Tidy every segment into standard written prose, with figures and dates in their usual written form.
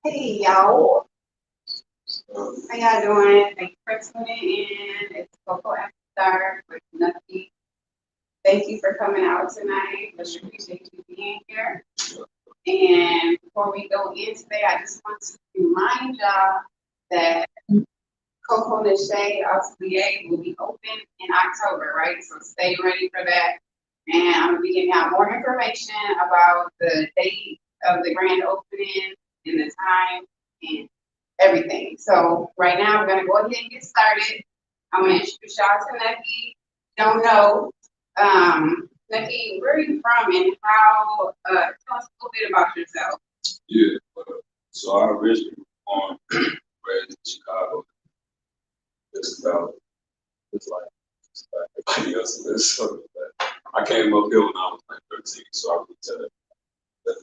Hey y'all, how y'all doing? Thank you for tuning in. It's Coco After Dark with Nucky. Thank you for coming out tonight. Much appreciate you being here. And before we go in today, I just want to remind y'all that Coco and Shade Atelier will be open in October, right? So stay ready for that. And I'm gonna be giving out more information about the date of the grand opening and the time and everything. So right now, I'm gonna go ahead and get started. I'm gonna introduce y'all to Nucky. Don't know, Nucky, where are you from and how? Tell us a little bit about yourself. Yeah, so I originally was born raised in Chicago. It's like everybody else is. So, I came up here when I was like 13, so I could tell that.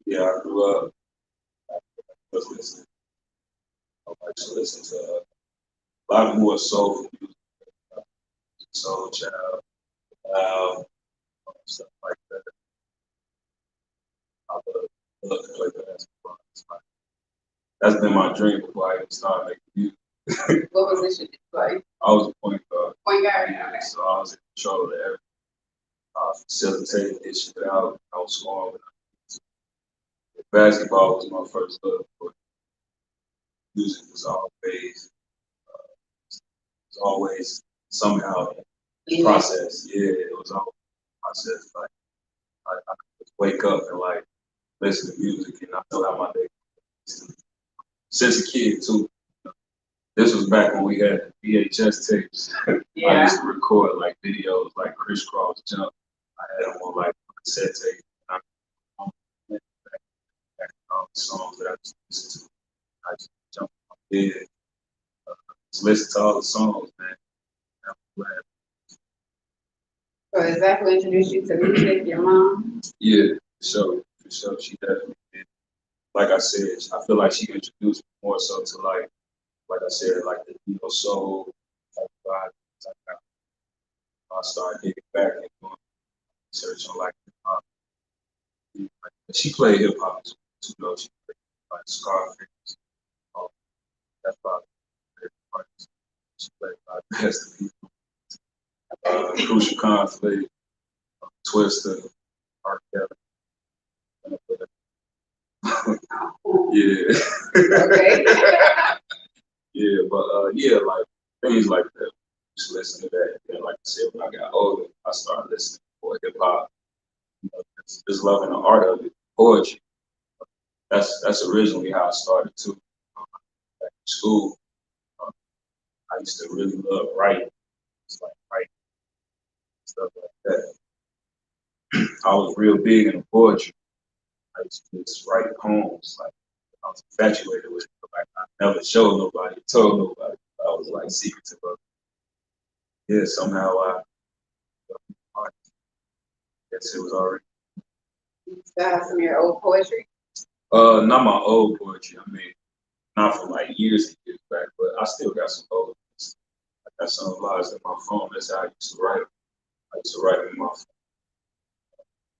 Yeah, I grew up. I was listening. I like to listen to a lot more soul music, soul child, stuff like that. I love to play basketball. That's been my dream before I even started making music. What position did you play? I was a point guard. Point guard. Yeah, Okay. so I was in control of everything. I was facilitating, dishing it out. I was scoring. Basketball was my first love, but music was always somehow in process. Yeah, it was always a process. Like I could just wake up and like listen to music, and I feel how my day goes. Since a kid too. This was back when we had VHS tapes. Yeah. I used to record like videos like crisscross jump. I had them on like cassette tape. I all the songs that I just listened to. I just jumped on my bed, just listen to all the songs, man. I'm glad. So is that who introduced you to music, your mom? Yeah, for sure, she definitely did. Like I said, I feel like she introduced me more so to like I said, like the soul type vibe. Type I started digging back and doing research on like hip hop. She played hip hop too, though. She played like Scarface. Um, that's probably her favorite artist. She played like Best People, Crucial Conflict, Twister, R. Kelly. Yeah. Okay. Yeah, but yeah, like things like that. Just listen to that. And like I said, when I got older, I started listening for hip hop. Just loving the art of it, poetry. That's originally how I started too. Back in school, uh, I used to really love writing. It's like writing stuff like that. I was real big into poetry. I used to just write poems. Like I was infatuated with it. But, like I never showed nobody, told nobody. I was like secretive of it. Yeah, somehow I guess it was already. You still have some of your old poetry? Not my old poetry. I mean, not from like years and years back, but I still got some old ones. I got some lives in my phone. That's how I used to write. I used to write them in my phone.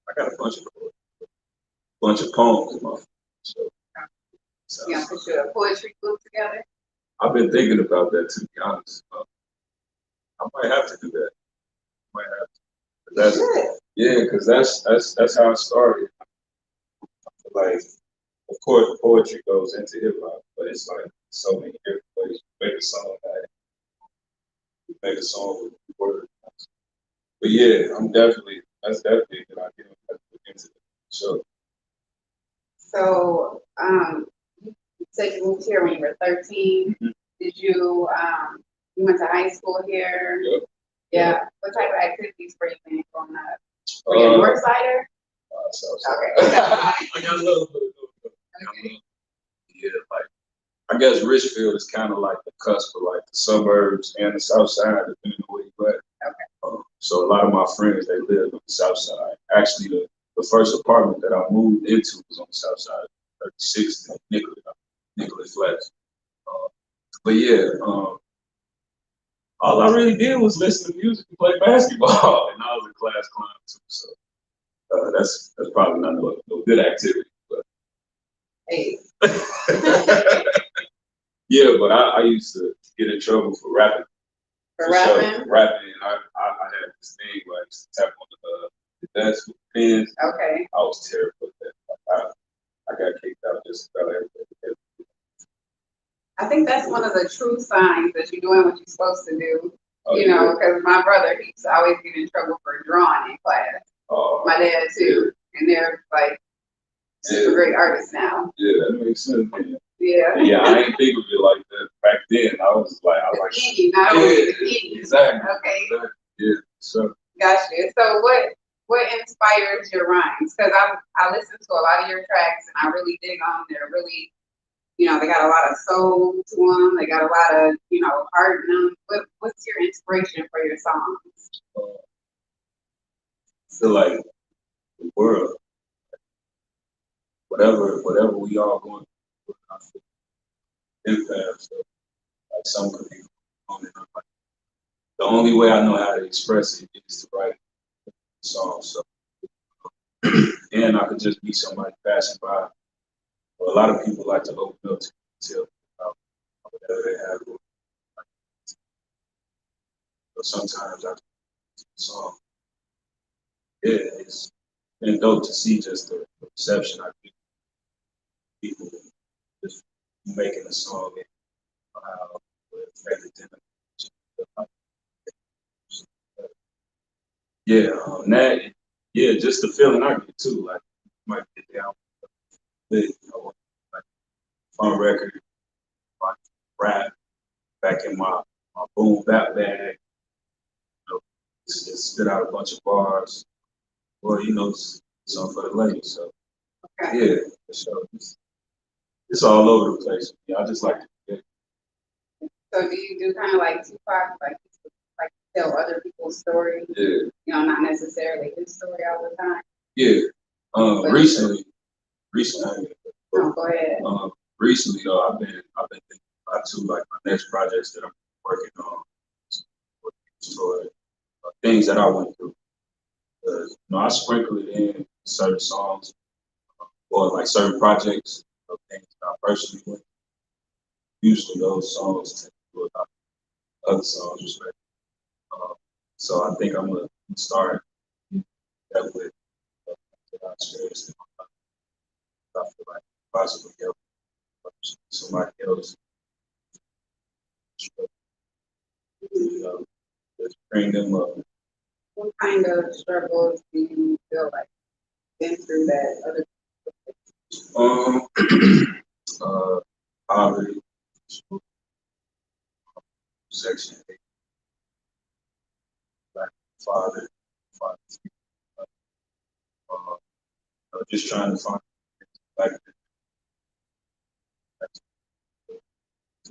I got a bunch of poems in my phone. So You gonna put your poetry book together? I've been thinking about that, to be honest. I might have to do that. I might have to. Yeah, because that's how I started. Like, of course, poetry goes into hip hop, but it's like so many different ways. You make a song out of it. You make a song with words. But yeah, that's definitely a good idea. I have to look into it. So, You said you moved here when you were 13. mm-hmm. Did you went to high school here? Yep. Yeah. Yep. What type of activities were you doing growing up? Were you a North Sider? Okay. I got a little bit of okay. Yeah, like I guess Richfield is kind of like the cusp of like the suburbs and the South Side, depending on where you at. Okay. So a lot of my friends they live on the South Side. Actually, the first apartment that I moved into was on the South Side, 36th and Nicholas Flats. But yeah, all I really did was listen to music and play basketball, and I was a class clown too. So That's probably not no good activity, but Hey, yeah. But I used to get in trouble for rapping. for For sure, rapping? rapping. I had this thing where I used to tap on the desk with pens. Okay. I was terrible at that. I got kicked out just about everything. I think that's one of the true signs that you're doing what you're supposed to do. Oh, You know, because my brother, he used to always get in trouble for drawing in class. My dad too. And they're like super great artists now. Yeah, that makes sense. Man. Yeah. Yeah, I ain't think of it like that back then. I was like, It's in you, not only it's in you. Exactly. Okay. Exactly. Yeah. So. Gotcha. So what inspires your rhymes? Because I listen to a lot of your tracks and I really dig on. They're really, you know, they got a lot of soul to them. They got a lot of, you know, heart in them. What's your inspiration for your songs? I feel like the world, whatever we all going through, I feel impact. So like some could be on it. Like, the only way I know how to express it is to write songs. So and I could just be somebody passing by. But a lot of people like to open up to tell about whatever they have. But sometimes I song. Yeah, it's been dope to see just the reception I get people just making a song and how it affected them. Yeah, that, yeah, just the feeling I get too. Like, you might get down with, you know, like, fun record, like, rap, back in my boom bap bag, you know, just spit out a bunch of bars. Well, you know, it's something for the ladies. So, yeah, for sure. It's all over the place. Yeah, I just like to get. So do you do kind of like Tupac, like tell other people's stories? Yeah. You know, not necessarily his story all the time. Yeah. Recently, no, go ahead. Recently though, I've been thinking about too, like my next projects that I'm working on, for things that I went through. You know, I sprinkle it in certain songs or like certain projects of things that I personally went through. Usually those songs tend to do about other songs, respect. So I think I'm gonna start that with that I experienced in my life. I feel like possibly help somebody else, you know, just bring them up. What kind of struggles do you feel like been through that other Uh, poverty, section 8, black father, father, just trying to find like to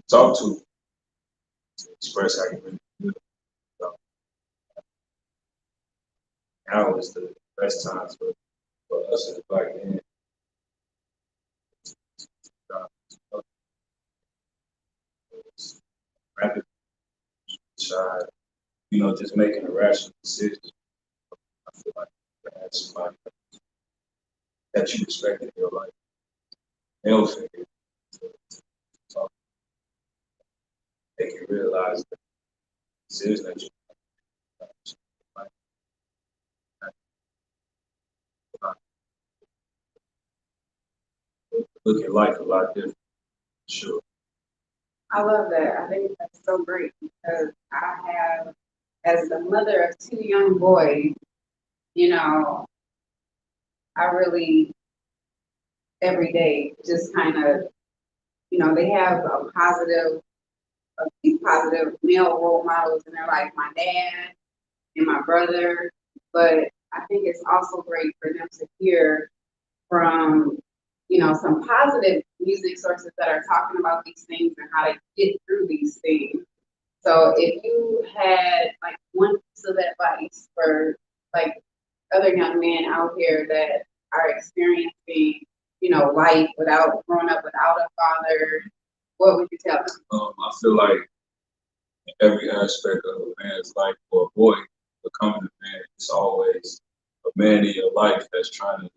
talk to express how you really feel. So now is the best time for us as a black man. Rapid side, you know, just making a rational decision. I feel like that's somebody that you respect in your life. Male figure to talk, they can realize the decision that you make. Look at life a lot different. Sure. I love that. I think that's so great because I have, as the mother of two young boys, you know, I really every day just kind of, you know, they have a few positive male role models in their life, my dad and my brother. But I think it's also great for them to hear from, you know, some positive music sources that are talking about these things and how to get through these things. So if you had like one piece of advice for like other young men out here that are experiencing, you know, life without growing up without a father, what would you tell them? I feel like every aspect of a man's life or a boy becoming a man, it's always a man in your life that's trying to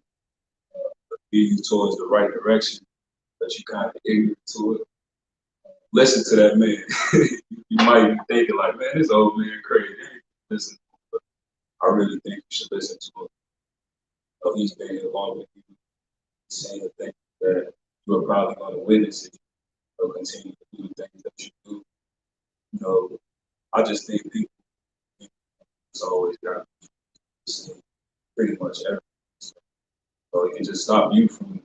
lead you towards the right direction, but you kind of ignorant to it, listen to that man. You might be thinking like, man, this old man crazy. Listen, but I really think you should listen to him. He's been along with you, saying the things that you are probably going to witness if you continue to do the things that you do. You know, I just think people it's always got pretty much everything. So it can just stop you from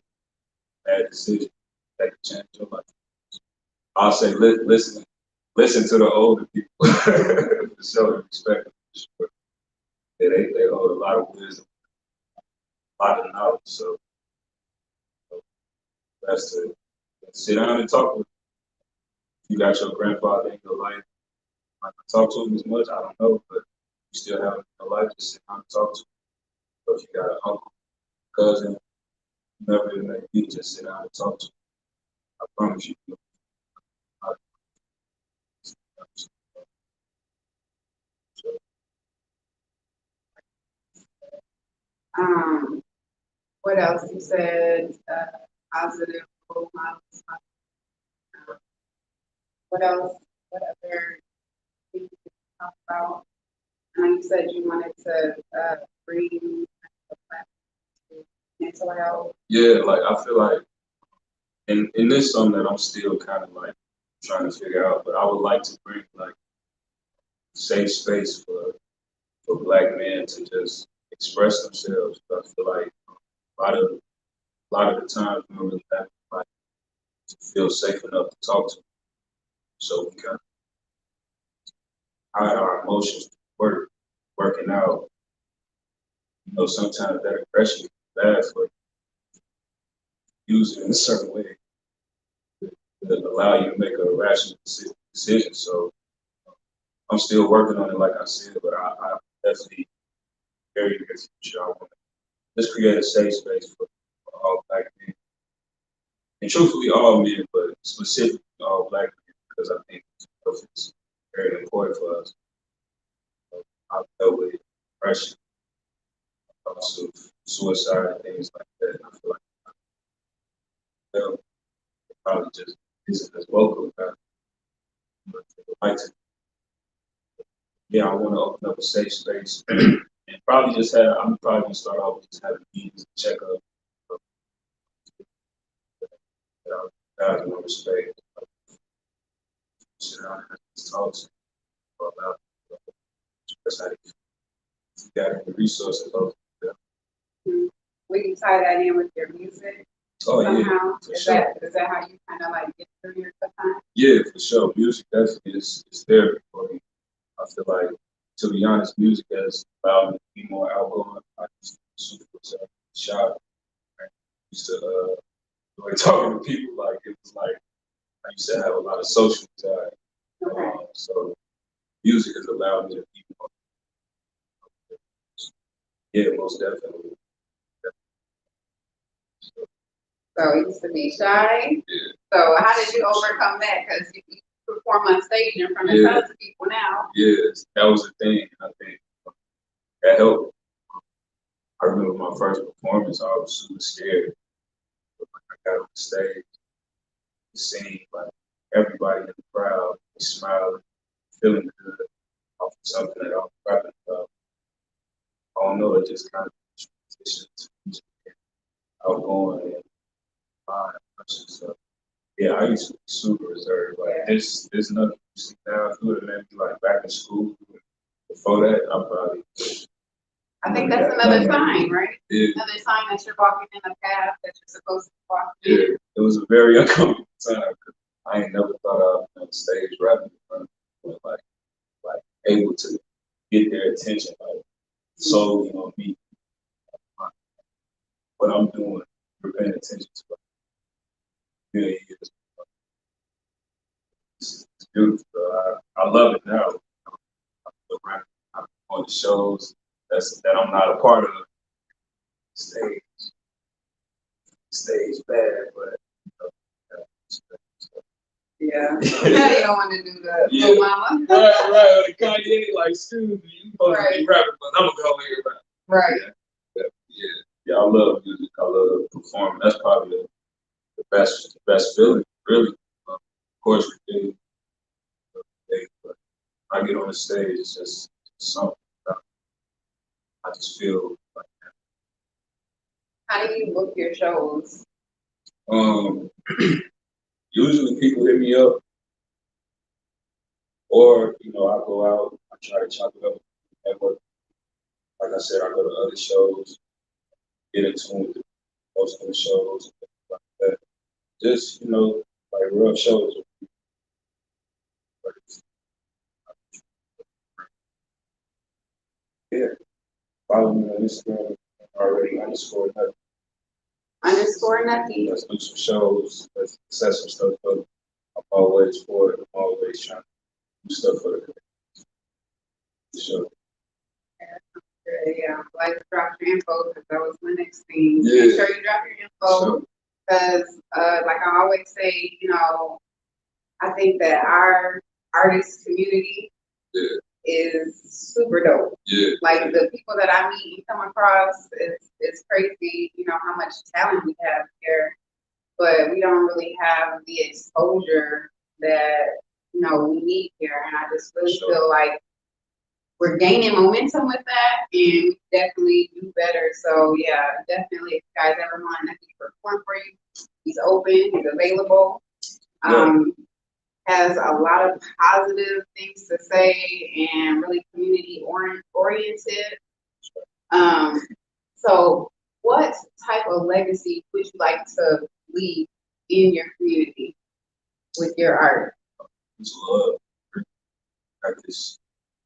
bad decisions that can change your life. I'll say listen to the older people for sure, respect them for sure. Yeah, they hold a lot of wisdom, a lot of knowledge. So that's to sit down and talk with them. You got your grandfather in your life. I can talk to him as much, I don't know, but you still have him in your life, just sit down and talk to him. So if you got an uncle, cousin, whoever it may be, just sit down and talk to him. I promise you. What else? You said positive role models. What else? What other things you talk about? You said you wanted to bring mental health. Yeah, like I feel like, and this is something that I'm still kind of like trying to figure out, but I would like to bring like safe space for Black men to just express themselves. I feel like a lot of the times we don't really have like to feel safe enough to talk to them. So we kind of hide our emotions to working out. You know, sometimes that aggression is bad for you. Use it in a certain way to allow you to make a rational decision. So I'm still working on it, like I said, but I definitely very near future. I want to just create a safe space for all Black men, and truthfully all men, but specifically all Black men, because I think it's very important for us. I've dealt with depression, also suicide, and things like that. And I feel like well, it probably just isn't as vocal about it. But I like to, yeah, I want to open up a safe space and probably just have. I'm probably gonna start off with just having meetings, check up, value and respect. Sit down and just talk to people about express how you got any resources. We can tie that in with your music Oh somehow. yeah, for Is sure. is that how you kind of like get through your good time? Yeah, for sure. Music definitely is therapy for me. I feel like, to be honest, music has allowed me to be more outgoing. I used to be super shy. I used to enjoy talking to people. Like it was like I used to have a lot of social anxiety. Okay. So music has allowed me to be more. Yeah, most definitely. So you used to be shy. Yeah. So how did you overcome that? Because you perform on stage in front of tons of people now. Yes, that was the thing. I think that helped. I remember my first performance. I was super scared. But when I got on the stage, seeing like everybody in the crowd smiling, feeling good off of something that I was rapping about. I don't know, it just kind of transitioned to music. Outgoing and fine. So yeah, I used to be super reserved. Like there's nothing you see now. If you would have met me like back in school before that, I probably I think that's another sign, right? Yeah. Another sign that you're walking in the path that you're supposed to walk in. Yeah, it was a very uncomfortable time. I ain't never thought I'd be on stage rapping in front of people, like able to get their attention, like solely on me. What I'm doing, you're paying attention to. Like, really is. It's beautiful. I love it now. I'm on the shows that I'm not a part of. Stage, stage bad, but yeah. You don't want to do the little mama. Right. The Kanye, like, excuse me, you supposed to be rapping, but I'm gonna go here. Right. Yeah, I love music. I love performing. That's probably the best feeling, really. Of course, we do. But when I get on the stage, it's just something. I just feel like How do you book your shows? um usually people hit me up, or I go out. I try to chop it up. Network. Like I said, I go to other shows, get in tune with most of the shows, and things like that. Just like real shows. Yeah, follow me on Instagram already Underscore nothing. Let's do some shows. Let's set some stuff up. I'm always for it. I'm always trying to do stuff for the show. Yeah, like drop your info because that was my next thing. Yeah. Make sure you drop your info because, like I always say, I think that our artist community is super dope. Yeah. Like the people that I meet and come across, it's crazy, how much talent we have here, but we don't really have the exposure that, we need here. And I just really feel like we're gaining momentum with that and we definitely do better. So yeah, definitely if you guys ever want to perform for you, he's open, he's available. Has a lot of positive things to say and really community oriented. So what type of legacy would you like to leave in your community with your art? It's love. Like this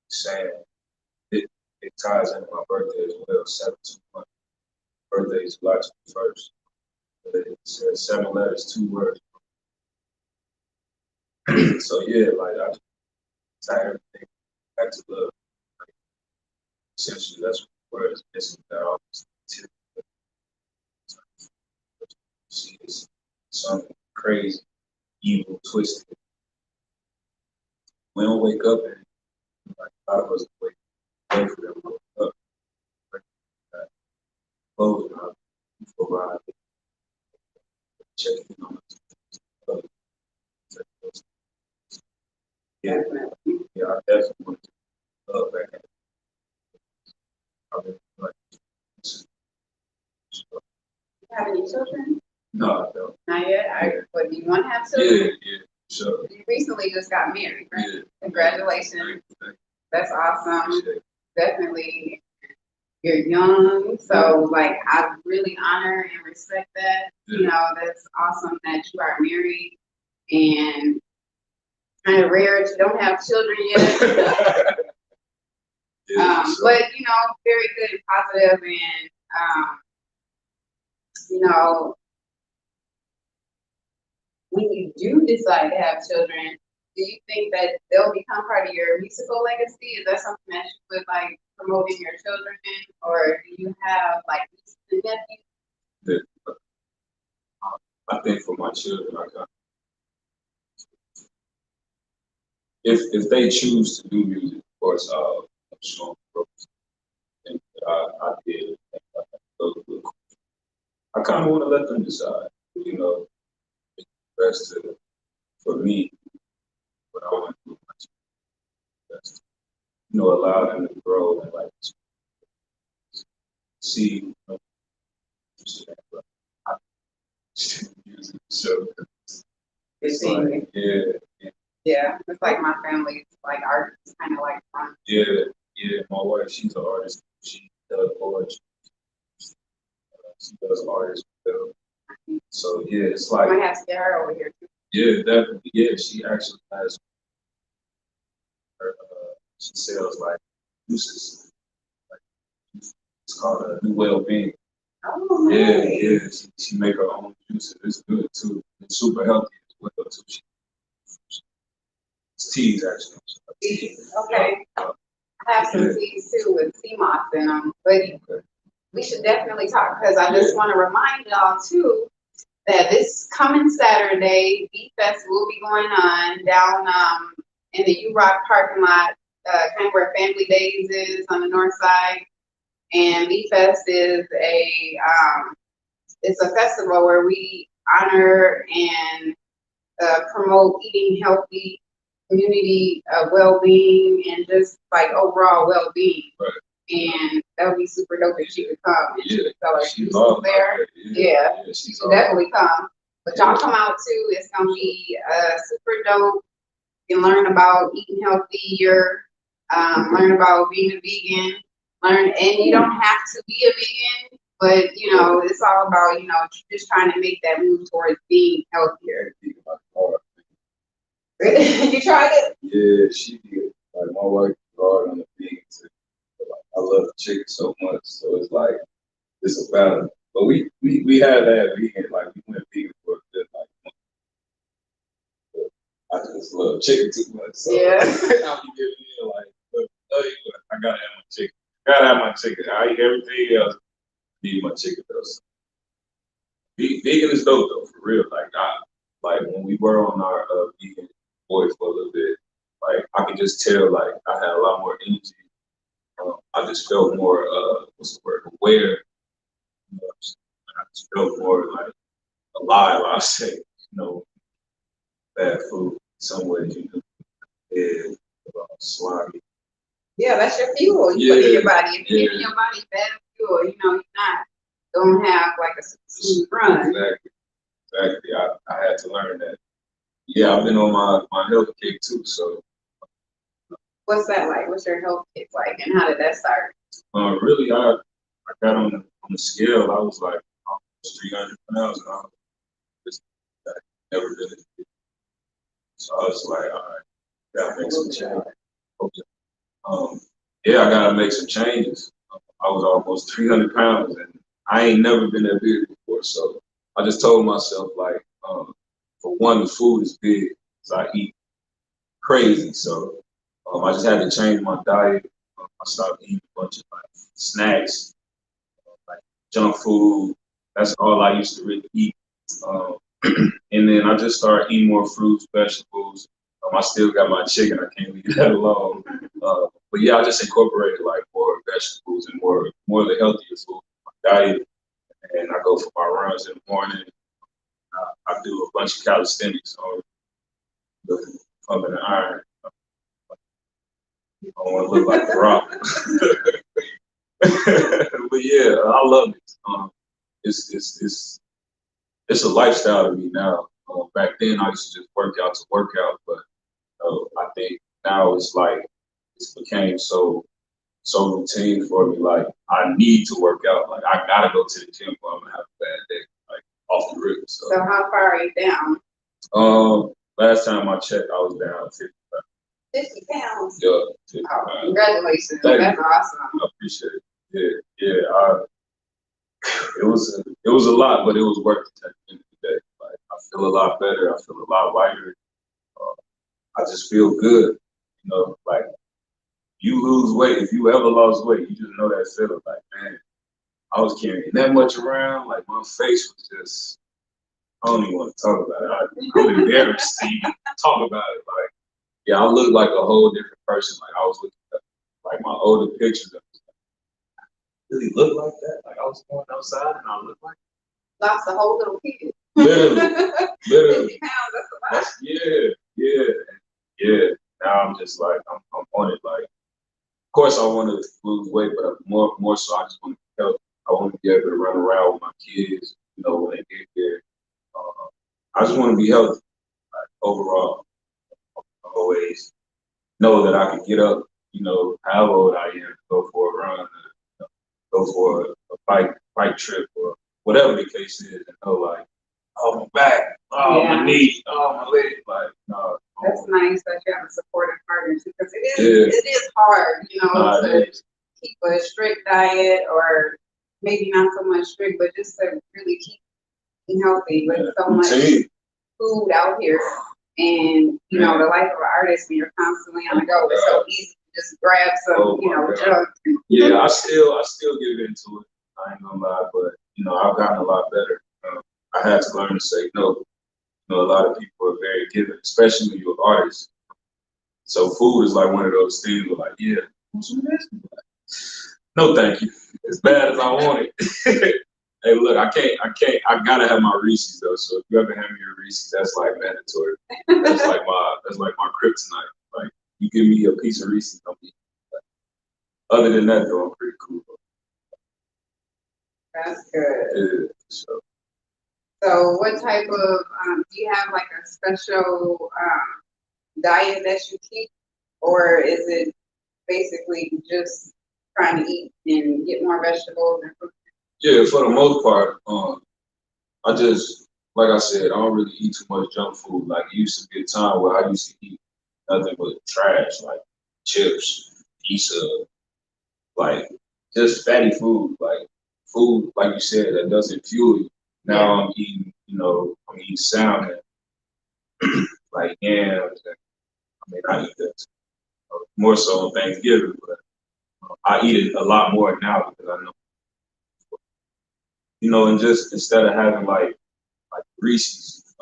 saying, it ties into my birthday as well. 7/21. Birthday is July 21st. It says 7 letters, 2 words. So yeah, like I tie everything back to love. Like, essentially, that's what the word is missing. That all this see is something crazy, evil, twisted. We don't wake up and like a lot of us wake for them wake up. Close enough, people ride, check in on us. Yeah, yeah, I definitely want to love back. I really like this. You have any children? No, I don't. Not yet? But do you want to have Yeah, children? yeah, sure. You recently just got married, right? Yeah. Congratulations. Thank you. That's awesome. Appreciate it. Definitely. You're young, so like I really honor and respect that. That's awesome that you are married and kind of rare that you don't have children yet. But very good and positive and when you do decide to have children, do you think that they'll become part of your musical legacy? Is that something that you would like promote in your children, or do you have like nieces and nephews? I think for my children, if they choose to do music, of course, I'm sure and I did. I kind of want to let them decide. It's best for me what I want to do. Best, allow them to grow and like see. Music, so it's like, yeah, it's like my family, like art is kind of like fun. Yeah, my wife, she's an artist. She does poetry. She does artist film. So yeah, it's like I might have to get her over here too. Yeah, definitely. Yeah, she actually has her. She sells like juices. Like, it's called a New Well-Being. Oh, Yeah, nice. She make her own juices. It's good too. It's super healthy as well too. It's teas actually. Teas, okay. I have some teas too with sea moss in them, but we should definitely talk because I just want to remind y'all too that this coming Saturday, Beat Fest will be going on down in the U Rock parking lot, kind of where Family Days is on the north side. And Bee Fest is it's a festival where we honor and promote eating healthy, community well-being, and just like overall well-being. Right. And that would be super dope if she could come and she could sell her She juices loved there. Yeah, she should definitely come. But y'all come out too. It's gonna be super dope. You can learn about eating healthier, learn about being a vegan, and you don't have to be a vegan, but you know, it's all about, you know, just trying to make that move towards being healthier. You tried it? Yeah, she did. Like my wife is hard on the vegan too. Like, I love chicken so much, so it's like it's a battle. But we had that vegan, like we went vegan for a good like month. But I just love chicken too much. So Yeah. I'll be giving you like, look, I gotta have my chicken. Gotta have my chicken. I eat everything else. I need my chicken though. So vegan is dope though, for real. Like when we were on our vegan boy for a little bit, like I could just tell like I had a lot more energy. I just felt more what's the word, aware. You know, I just felt more like alive. I'll say, you know, bad food in some ways, you know, yeah, slimy. Yeah, that's your fuel. You put in your body. If you're giving your body bad fuel, you know, you're not gonna have like a smooth run. Exactly. I had to learn that. Yeah, I've been on my health kick too. So what's that like? What's your health kick like, and how did that start? Really, I got on the scale. I was like almost 300 pounds, and I was just never been. So I was like, all right, gotta make some change. Okay. Yeah, I gotta make some changes. I was almost 300 pounds, and I ain't never been that big before. So I just told myself, like, for one, the food is big, so I eat crazy. So I just had to change my diet. I started eating a bunch of like snacks, like junk food. That's all I used to really eat. Um, and then I just started eating more fruits, vegetables. I still got my chicken. I can't leave that alone. But yeah, I just incorporated like more vegetables and more of the healthier food in my diet. And I go for my runs in the morning. I do a bunch of calisthenics on the pumping the iron. I don't want to look like the rock. But yeah, I love it. It's a lifestyle to me now. Back then, I used to just work out to work out, but I think now it's like it's became so routine for me. Like I need to work out. Like I gotta go to the gym or I'm gonna have a bad day. Like off the rip. So how far are you down? Last time I checked, I was down 50 pounds. 50 pounds. Yeah, 50 oh, pounds. Congratulations. Thank That's you. awesome. I appreciate it. Yeah. It was a lot, but it was worth it at the end of the day. Like I feel a lot better. I feel a lot lighter. I just feel good. You know, like you lose weight. If you ever lost weight, you just know that feeling. Like man, I was carrying that much around. Like my face was just. I don't even want to talk about it. I'm embarrassed to even talk about it. Like yeah, I look like a whole different person. Like I was looking at like my older pictures. Really look like that? Like I was going outside and I looked like lost a whole little kid. Literally. 50 pounds, that's a lot. Yeah. Now I'm just like I'm on it. Like, of course I want to lose weight, but more so I just want to be healthy. I want to be able to run around with my kids. You know, when they get there, I just want to be healthy. Like overall, I always know that I can get up. You know, how old I am, go for a run, go for a bike trip or whatever the case is, and know like, oh my back, oh my knee, oh my leg, like no. That's nice that you have a supportive partner too, because it is hard, you know, to keep a strict diet or maybe not so much strict, but just to really keep eating healthy with so much food out here. And you know, the life of an artist when you're constantly on the go, it's so easy to just grab some, junk. Yeah, I still get into it. I ain't gonna lie, but you know, I've gotten a lot better. I had to learn to say no. You know, a lot of people are very giving, especially when you're an artist. So food is like one of those things where like, yeah, want some of this? No, thank you. I wanted. Hey, look, I gotta have my Reese's though. So if you ever have me a Reese's, that's like mandatory. That's like my kryptonite. Like you give me a piece of Reese's, I'm eating. Other than that, though, I'm pretty cool. That's good. Yeah, so. So what type of, do you have like a special diet that you keep? Or is it basically just trying to eat and get more vegetables and fruit? Yeah, for the most part, I just, like I said, I don't really eat too much junk food. Like, it used to be a time where I used to eat nothing but trash, like chips, pizza, like just fatty food, like you said, that doesn't fuel you. Now I'm eating, I'm eating salmon, like yams, and I mean, I eat that more so on Thanksgiving, but I eat it a lot more now because I know, and just instead of having like Reese's,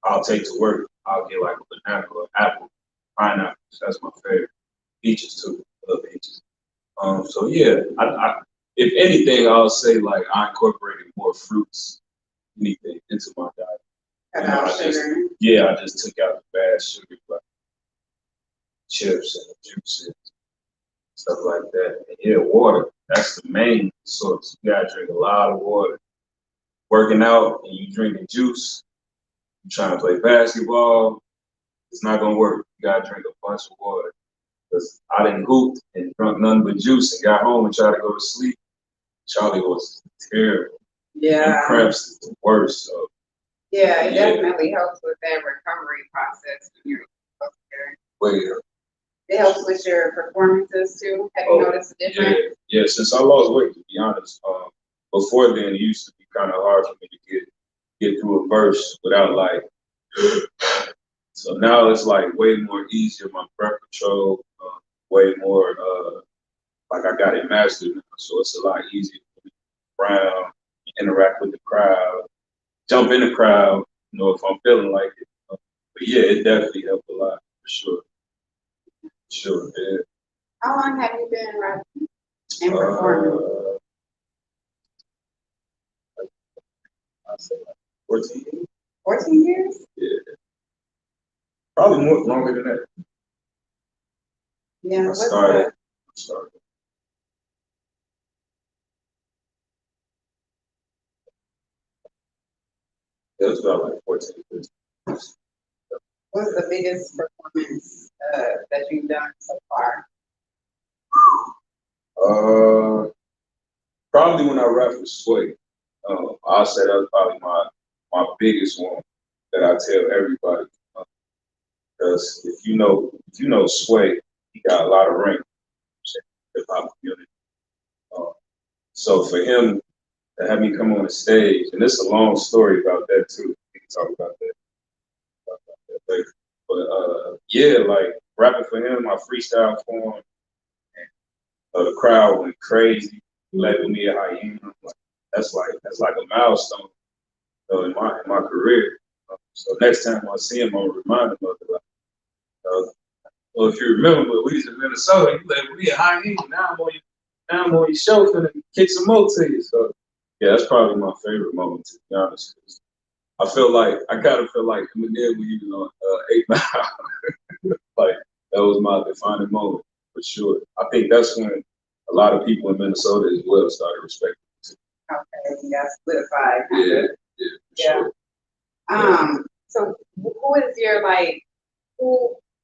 I'll take to work. I'll get like a banana or an apple, pineapple. That's my favorite. Peaches too. I love peaches. So yeah, if anything, I'll say like I incorporated more fruits, anything into my diet. Cut out sugar. I just took out the bad sugar, like chips and juices, stuff like that. And yeah, water. That's the main source. You gotta drink a lot of water. Working out and you drinking juice, you trying to play basketball, it's not gonna work. You gotta drink a bunch of water. Because I didn't hoop and drunk nothing but juice and got home and tried to go to sleep. Charlie was terrible. Yeah. And cramps is the worst. So yeah, it definitely helps with that recovery process when you're healthcare. Wait. It helps with your performances too. Have you noticed a difference? Yeah, since I lost weight, to be honest, before then it used to be kind of hard for me to get through a verse without like. So now it's like way more easier. My breath control, way more like I got it mastered now. So it's a lot easier for me to around, interact with the crowd, jump in the crowd. If I'm feeling like it. But yeah, it definitely helped a lot for sure. Sure, yeah. How long have you been rapping and performing? I say like 14 years. 14 years? Yeah. Probably more longer than that. Yeah. I started. It was about like 14 years. What's the biggest performance that you've done so far? Probably when I rap for Sway. I'll say that's probably my biggest one that I tell everybody. Because if you know Sway, he got a lot of rank in the hip hop community. So for him to have me come on the stage, and it's a long story about that too. We can talk about that later. But yeah, like rapping for him, I freestyle for him, and the crowd went crazy, labeled me a hyena. That's like a milestone in my career. So next time I see him, I'll remind him of it. Well, if you remember, we was in Minnesota. You labeled me a hyena. Now I'm on your show finna kick some more to you. So yeah, that's probably my favorite moment, to be honest. I kind of feel like Eminem when he was on 8 Mile. Like that was my defining moment for sure. I think that's when a lot of people in Minnesota as well started respecting me. Okay, you got solidified. Yeah. Sure. So who is your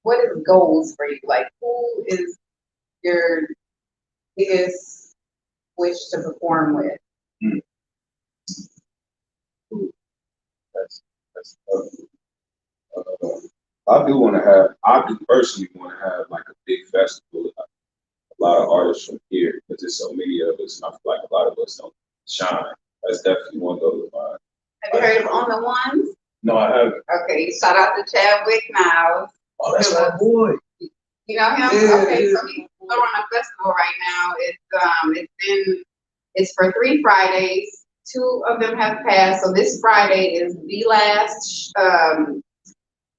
what is goals for you? Like who is your biggest wish to perform with? That's I do personally want to have like a big festival, like a lot of artists from here, because there's so many of us, and I feel like a lot of us don't shine. That's definitely one of those mine. Have you heard of On the Ones? No, I haven't. Okay, shout out to Chadwick now. Oh, that's my boy. You know him? Yeah. Okay, so he's throwing a festival right now. It's for 3 Fridays. 2 of them have passed, so this Friday is the last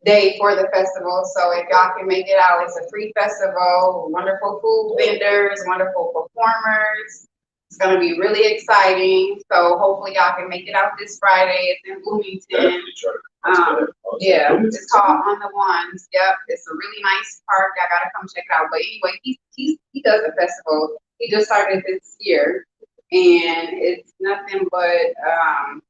day for the festival. So if y'all can make it out, it's a free festival, wonderful food vendors, wonderful performers. It's gonna be really exciting. So hopefully y'all can make it out this Friday. It's in Bloomington. Yeah, it's called On the Ones. Yep, it's a really nice park. I gotta come check it out. But anyway, he does a festival. He just started this year, and it's nothing but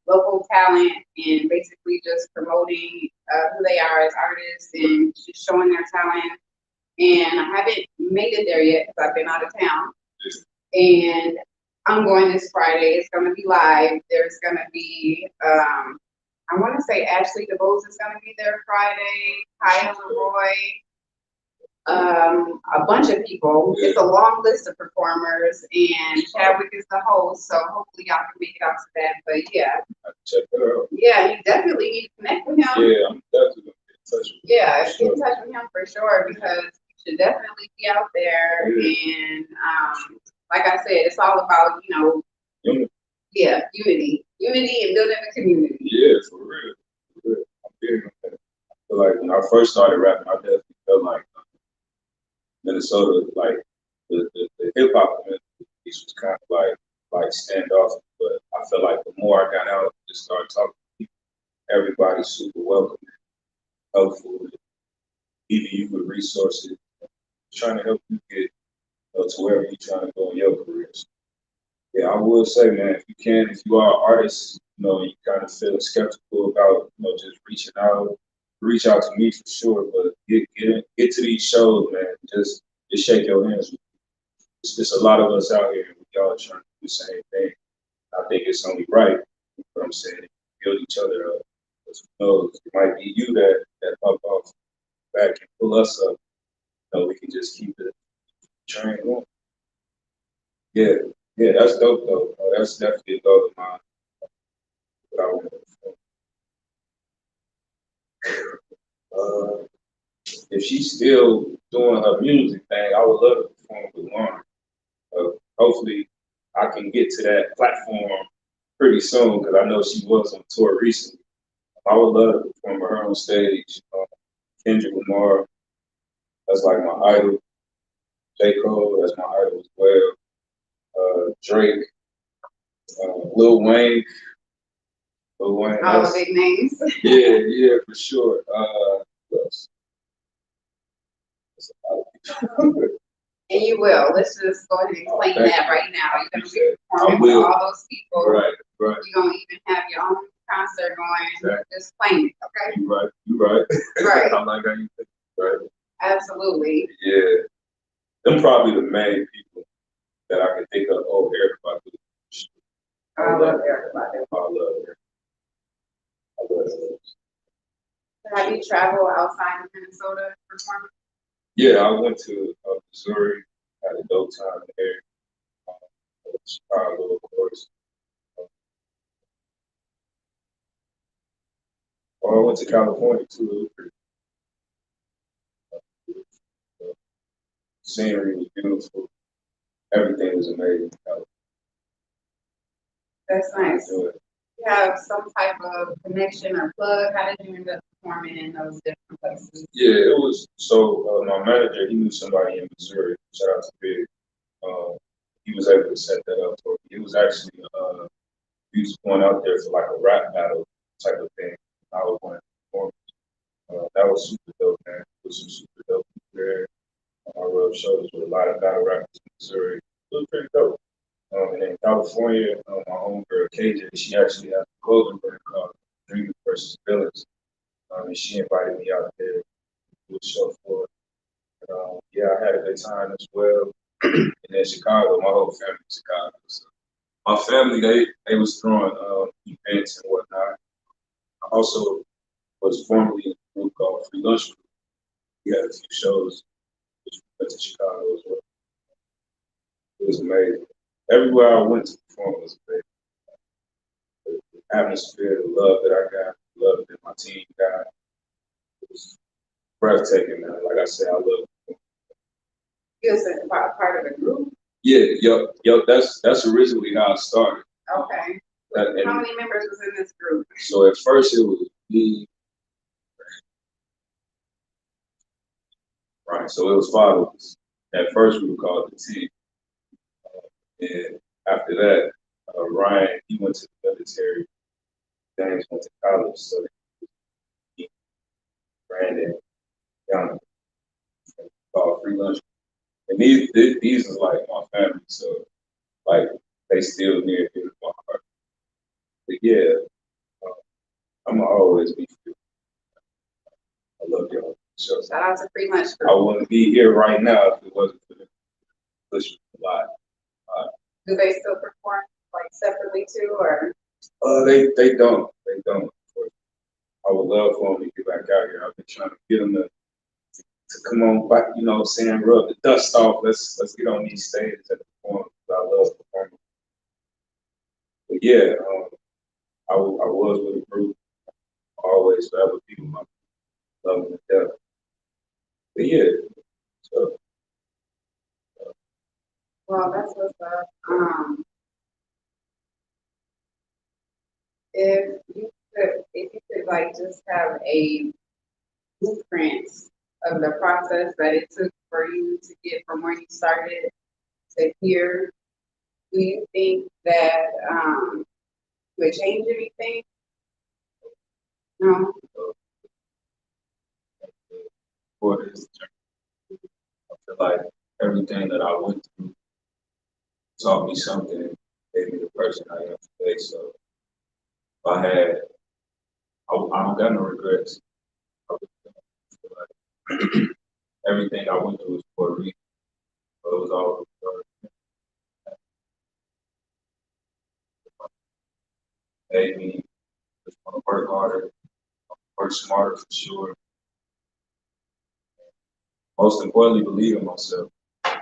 local talent and basically just promoting who they are as artists and just showing their talent. And I haven't made it there yet because I've been out of town. And I'm going this Friday. It's going to be live. There's going to be, I want to say Ashley DeBose is going to be there Friday. Kyle Leroy, a bunch of people. It's a long list of performers, and Chadwick is the host. So hopefully y'all can make it out to that. But yeah, check it out. Yeah, you definitely need to connect with him. Yeah, I'm definitely gonna get in touch with him. Yeah, get in touch with him for sure because you should definitely be out there. And like I said, it's all about, unity. Yeah, unity and building a community. Yeah, for real. I'm big on that. I feel like when I first started rapping, I definitely felt like Minnesota, like the hip hop community was kind of like standoff. But I feel like the more I got out and just started talking to people, everybody's super welcoming, helpful, giving you with resources, trying to help you get to wherever you're trying to go in your career. So, yeah, I would say, man, if you are an artist, you kind of feel skeptical about, just reach out to me for sure. But get to these shows, man. Just shake your hands. It's just a lot of us out here, and we all trying to do the same thing. I think it's only right. You know what I'm saying? Build each other up. Because who knows? It might be you that up off back and pull us up. We can just keep the train going. Yeah, that's dope though. That's definitely a goal of mine. What I want to perform. If she's still doing her music thing, I would love to perform with Lauren. Hopefully, I can get to that platform pretty soon because I know she was on tour recently. I would love to perform with her on stage. Kendrick Lamar, that's like my idol. J. Cole, that's my idol as well. Drake, Lil Wayne. All the big names. Yeah, for sure. Who else? And you will. Let's just go ahead and claim that right now. You're going to be performing with all those people. Right. You're going to even have your own concert going. Exactly. Just claim it, okay? You right. Right. I like how you think. Right. Absolutely. Yeah. Them probably the main people that I can think of. Oh, everybody. I love everybody. I love her. Have you traveled outside of Minnesota performing? Yeah, I went to Missouri, had a dope time there. Chicago, of course. I went to California too. Scenery was beautiful. Everything was amazing. That's nice. You have some type of connection or plug. How did you end up performing in those different places? Yeah, it was so my manager, he knew somebody in Missouri. Shout out to Big. He was able to set that up for me. It was actually he was going out there for like a rap battle type of thing. I was going to perform. That was super dope, man. It was some super dope people there. I wrote shows with a lot of battle rappers in Missouri. It was pretty dope. And in California, my homegirl KJ, she actually has a clothing brand called Dreamers versus Villains. And she invited me out there to do a show for her. Yeah, I had a good time as well. And then Chicago, my whole family in Chicago. So my family, they was throwing events and whatnot. I also was formerly in a group called Free Lunch Group. We had a few shows which we went to Chicago as well. It was amazing. Everywhere I went to perform was amazing. The atmosphere, the love that I got, the love that my team got, it was breathtaking, man. Like I said, I love it. You was a part of the group? Yeah, yo, that's originally how I started. Okay. How many members was in this group? So at first it was me. Right, so it was 5 of us. At first we were called the team. And after that, Ryan, he went to the military. James went to college, so he, Brandon, Young, called free lunch. And these are like my family, so like they still near to my heart. But yeah, um, I'm gonna always be free. I love y'all. So Shout out to Free Lunch I Group. wouldn't be here right now if it wasn't for the push a lot. Do they still perform like separately too, or? They don't. They don't. I would love for them to get back out here. I've been trying to get them to come on back, you know what I'm saying, rub the dust off. Let's get on these stages and perform. I love performing. But yeah, I was with a group, always forever people my love them to death. But yeah, so Well, that's what's up. If you could like just have a blueprint of the process that it took for you to get from where you started to here, do you think that would change anything? No. for this journey, I feel like everything that I went through taught me something, made me the person I am today. So if I don't got no regrets. I feel like everything I went through was for a reason. So it was all made me just want to work harder, work smarter for sure. Most importantly, believe in myself. I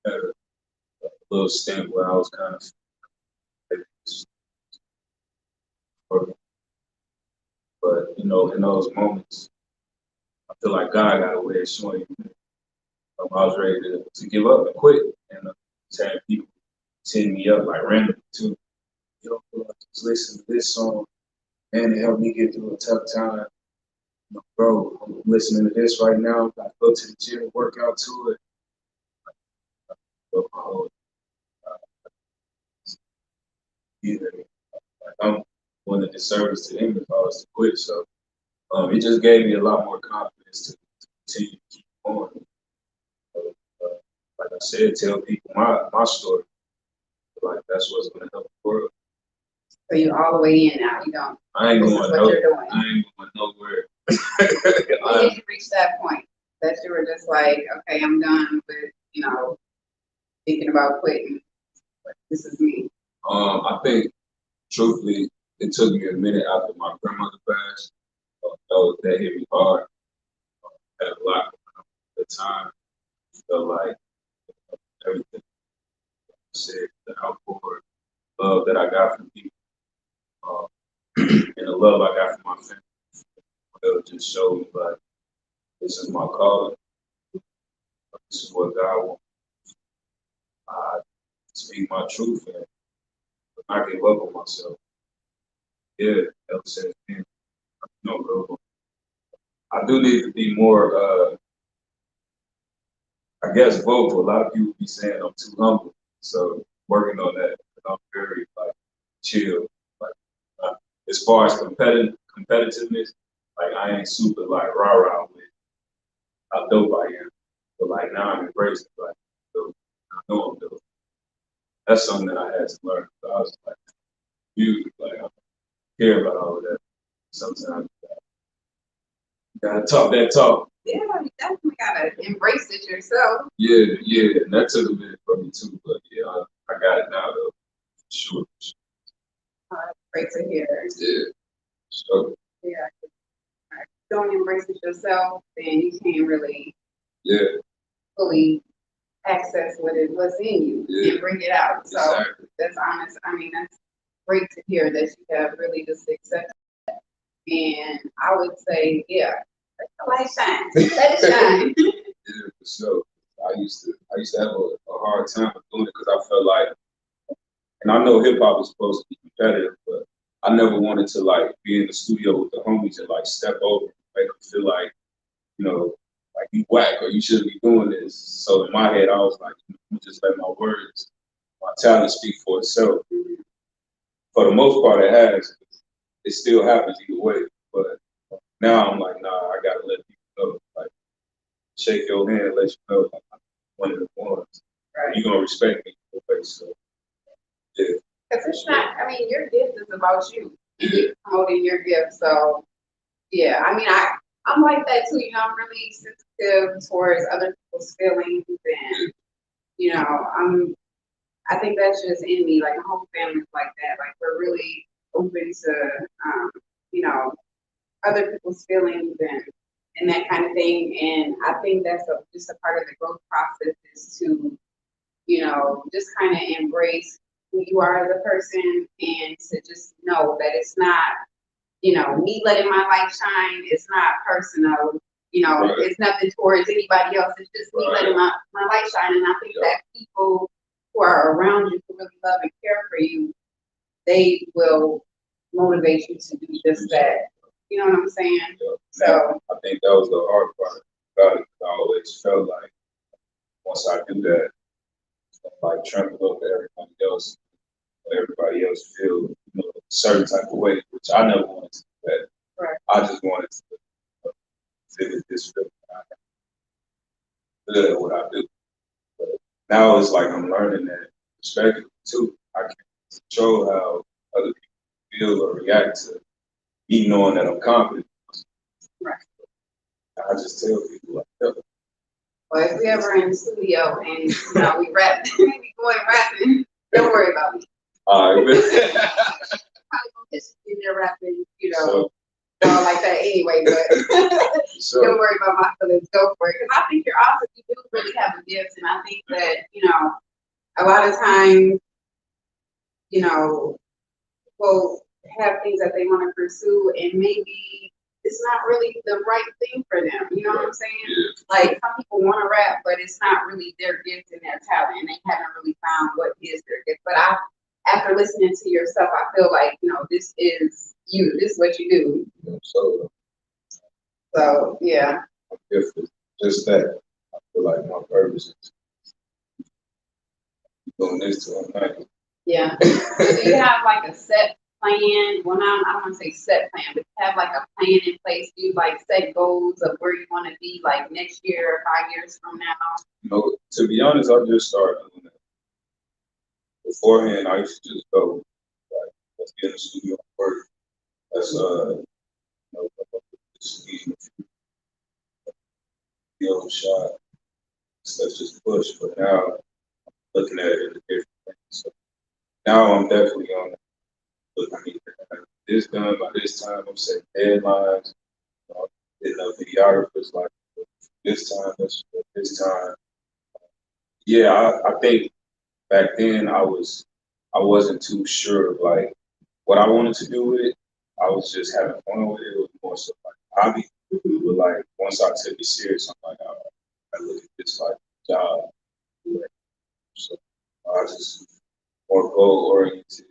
had a little stint where I was kind of, but you know, in those moments, I feel like God got a way of showing you. I was ready to give up and quit, and had people send me up like randomly too. You know, just listen to this song, and it helped me get through a tough time. You know, bro, I'm listening to this right now. I go to the gym, work out to it. But my whole either like I'm doing a disservice to them if I was to quit. So it just gave me a lot more confidence to continue to keep going. Uh, like I said, tell people my story. Like that's what's gonna help the world. So you all the way in now. You don't. I ain't This going is what nowhere. you're doing. I ain't going nowhere. When did you reach that point that you were just like, okay, I'm done with, thinking about quitting. This is me. I think, truthfully, it took me a minute after my grandmother passed. That hit me hard. Had a lot at the time. Felt like everything I said, the outpour, love that I got from people, uh, and the love I got from my family. It just showed me like this is my calling. This is what God wants. I speak my truth and I give up on myself. Yeah, ever since then, bro. I do need to be more, I guess, vocal. A lot of people be saying I'm too humble. So working on that, I'm very like chill. Like uh, as far as competitiveness, like I ain't super like rah rah with how dope I am. But like now I'm embracing like dope. I know I'm dope. That's something that I had to learn. So I was like, you like I care about all of that. Sometimes you gotta talk that talk. Yeah, you definitely gotta embrace it yourself. Yeah, and that took a minute for me too, but yeah, I got it now though. Sure. Great to hear. Yeah. So Yeah. If you don't embrace it yourself, then you can't really yeah. fully access what's in you and bring it out. So Exactly. that's honest. I mean, that's great to hear that you have really just accepted. And I would say, yeah, let the light shine. Let it shine. Yeah, for sure. I used to have a hard time doing it because I felt like, and I know hip hop is supposed to be competitive, but I never wanted to like be in the studio with the homies and like step over, and make them feel like, you know, like you whack or you shouldn't be doing this. So in my head, I was like, let me just let my words my talent speak for itself. For the most part, it has. It still happens either way. But now I'm like, nah, I gotta let people know. Like, shake your hand, let you know like, I'm one of the ones. Right. You're gonna respect me for the way. So yeah. Because it's not, I mean, your gift is about you. You're promoting your gift. So, yeah, I mean, I'm like that too. You know, I'm really sensitive towards other people's feelings. And, you know, I think that's just in me. Like, my whole family's like that. Like, we're really open to, you know, other people's feelings and that kind of thing. And I think that's just a part of the growth process is to, you know, just kind of embrace who you are as a person and to just know that it's not, you know, me letting my light shine. It's not personal. You know, Right. it's nothing towards anybody else. It's just me Right. letting my light shine. And I think that people who are around you who really love and care for you, they will motivate you to do just that. You know what I'm saying? Yeah. So I think that was the hard part about it. I always felt like once I do that, like trample over everybody else, everybody else feel, you know, a certain type of way, which I never wanted to do that. right. I just wanted to exhibit this feeling. I'm good at what I do. But now it's like I'm learning that perspective too. I can't control how other people feel or react to me knowing that I'm confident. Right. I just tell people like, yo, Well, if we ever in the studio and you know we rap, we be going rapping, don't worry about me. all right, Probably gonna catch you in there rapping, you know, so, all like that anyway. But so don't worry about my feelings. Go for it, because I think you're awesome. You do really have a gift, and I think that you know, a lot of times, you know, people have things that they want to pursue, and maybe it's not really the right thing for them. You know what I'm saying? yeah. Like some people want to rap, but it's not really their gift and their talent, and they haven't really found what is their gift. But after listening to your stuff, I feel like you know this is you. This is what you do. So yeah. If it's just that, I feel like my purpose is doing this to them. Like, Yeah. So do you have like a set plan? Well, not, I don't want to say set plan, but have like a plan in place. Do you like set goals of where you want to be like next year or 5 years from now? you know, to be honest, I just started doing that. Beforehand, I used to just go, like, let's get in the studio and work. Let's, you know, just be the shot. Let's just push. But now, looking at it in a different way. So now I'm definitely on it. Look, I need to have this done by this time. I'm setting deadlines. Getting up videographers like this time, this time. Yeah, I think back then I wasn't too sure of like what I wanted to do with it. I was just having fun with it. It was more so like a hobby. But like once I took it serious, I'm like, I look at this like a job. So I just more goal oriented.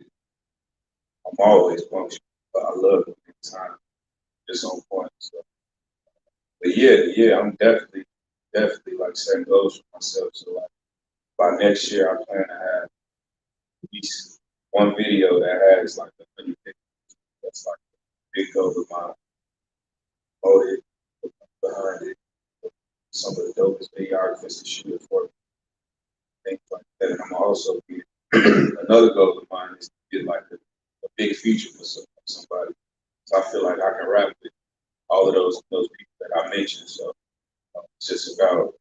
I'm always functional, but I love it every time. Just on point. So, but yeah, I'm definitely like setting goals for myself. So like by next year, I plan to have at least one video that has like 100 pictures. That's like a big goal of mine. Motive behind it. Some of the dopest videographers to shoot it for me, things like that. And I'm also be another goal of mine is to get like a big feature for somebody. So I feel like I can rap with all of those people that I mentioned. So it's just about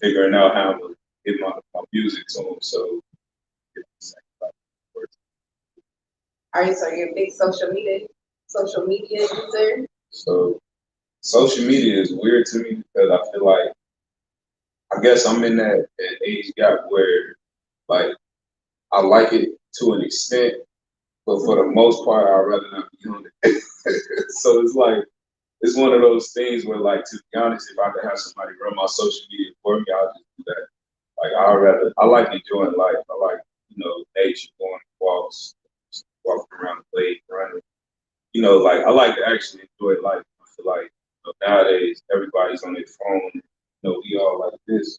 figuring out how to get my music to them. So All right, so you're a big social media user. so social media is weird to me because I feel like I guess I'm in that age gap where like I like it to an extent, but for the most part, I'd rather not be on it. So it's like it's one of those things where, like, to be honest, if I could have somebody run my social media for me, I'll just do that. Like, I like enjoying life. I like, nature, going for walks, walking around the lake, running. Like, I like to actually enjoy life. I feel like nowadays everybody's on their phone. We all like this.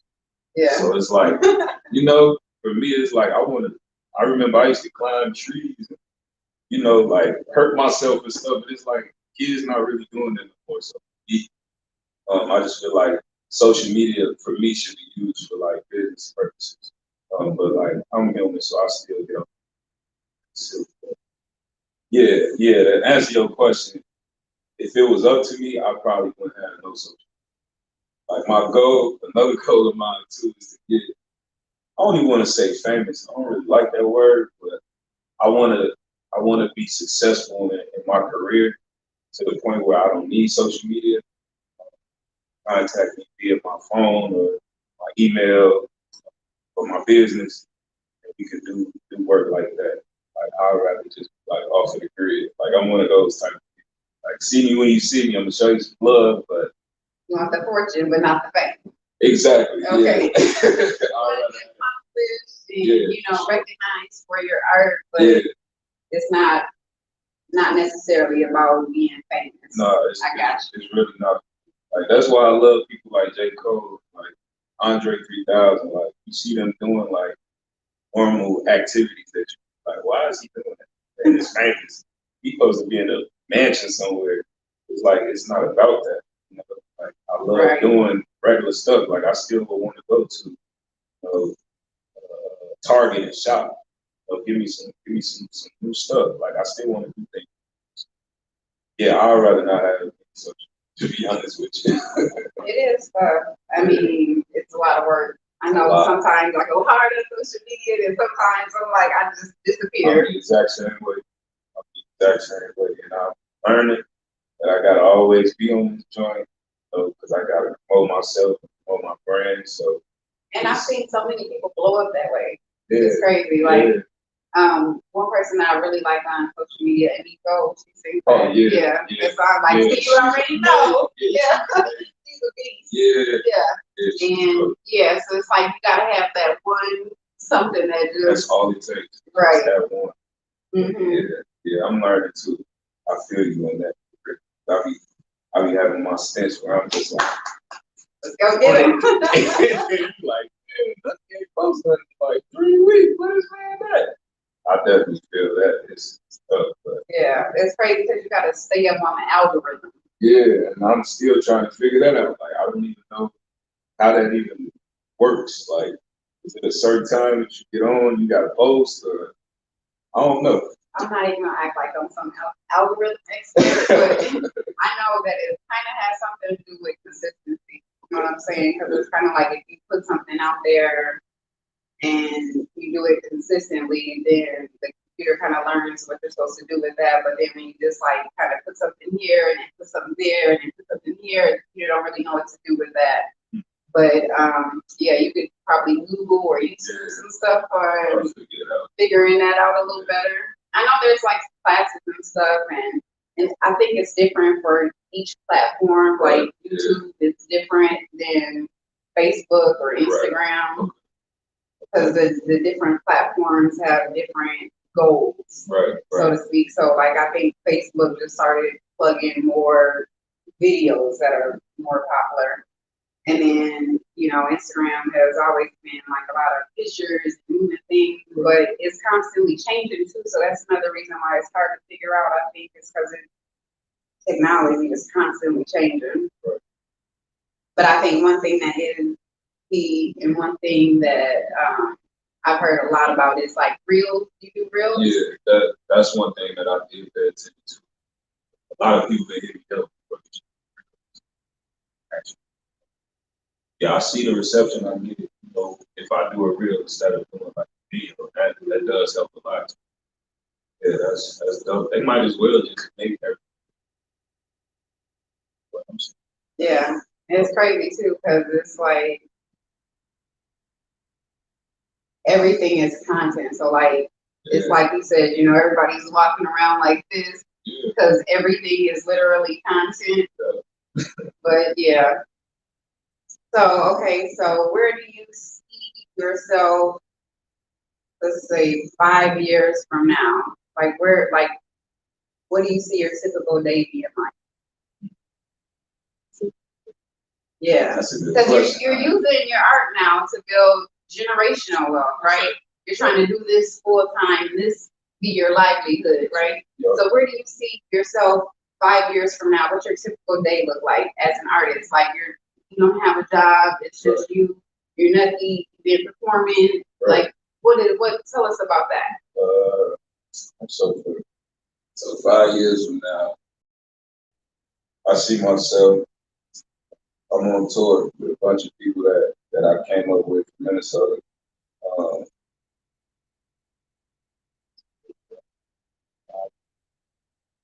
Yeah. So it's like, for me, it's like I remember I used to climb trees, and, you know, like hurt myself and stuff. But it's like kids not really doing that anymore. So I just feel like social media for me should be used for like business purposes. But like I'm human, so I still get on. Yeah. To answer your question, if it was up to me, I probably wouldn't have no social. Like my goal, another goal of mine too, is to get. I don't even want to say famous. I don't really like that word, but I want to be successful in my career to the point where I don't need social media. Contact me via my phone or my email or my business, and we could do work like that. Like I'd rather just like off of the grid. Like I'm one of those type of people. Like see me when you see me, I'm gonna show you some love, but You want the fortune, but not the fame. exactly. Okay. Yeah. And, you know, recognize for your art, but it's not necessarily about being famous. No, it's really not. Like that's why I love people like J. Cole, like Andre 3000. Like you see them doing like normal activities that you like. Why is he doing that? And it's famous. He's supposed to be in a mansion somewhere. It's like it's not about that. You know? Like I love doing regular stuff. Like I still would want to go to, you know, Target and shop. You know, give me some new stuff. Like I still want to do things. Yeah, I'd rather not have it. So, to be honest with you. It is, I mean, it's a lot of work. I know sometimes I go hard on social media, and sometimes I'm like, I just disappear. I'm the exact same way. And I'm learning that I gotta always be on this joint, because I gotta promote myself, promote my brand. So. And I've seen so many people blow up that way. It's crazy. Like, one person that I really like on social media, and she sings that. And so I'm like, see, you already know. Yeah. She's a beast. Yeah. So it's like you gotta have that one something that just. That's all it takes. Right. Just have one. Yeah, I'm learning too. I feel you on that. I be having my stints where I'm just like, let's go get him. Like, man, look at post in like 3 weeks. What is man at? I definitely feel that it's tough, but yeah, it's crazy because you gotta stay up on the algorithm. Yeah, and I'm still trying to figure that out. Like, I don't even know how that even works. Like, is it a certain time that you get on, you gotta post, or I don't know. I'm not even gonna act like I'm some algorithm expert, but I know that it kind of has something to do with consistency. You know what I'm saying? Because it's kind of like if you put something out there and you do it consistently, then the computer kind of learns what they're supposed to do with that. But then when you just like kind of put something here and then put something there and then put something here, you don't really know what to do with that. But yeah, you could probably Google or YouTube some stuff on figuring that out a little better. I know there's like classes and stuff, and I think it's different for each platform. Like YouTube is different than Facebook or Instagram. Because the different platforms have different goals, so to speak. So, like, I think Facebook just started plugging more videos that are more popular. And then, you know, Instagram has always been like a lot of pictures and moving things, but it's constantly changing too. So that's another reason why it's hard to figure out, I think, is because technology is constantly changing. But I think one thing that is key and one thing that I've heard a lot about is like reels. You do reels? Yeah, that's one thing that I did pay attention to. A lot of people hit me up. Yeah, I see the reception I get, you know, if I do a reel instead of doing like a video. That does help a lot. Yeah, that's dope. They might as well just make everything. Yeah, it's crazy too because it's like everything is content. So like it's like you said, you know, everybody's walking around like this because everything is literally content. But yeah. So okay, so where do you see yourself, let's say 5 years from now? Like what do you see your typical day being like? Yeah, because you're using your art now to build generational wealth, right? You're trying to do this full time, this be your livelihood, right? Yep. So where do you see yourself 5 years from now? What's your typical day look like as an artist? Like you don't have a job, it's just you're nutty, you've been performing. Right. Like what tell us about that? I'm so good. So 5 years from now, I see myself. I'm on tour with a bunch of people that I came up with from Minnesota. Um,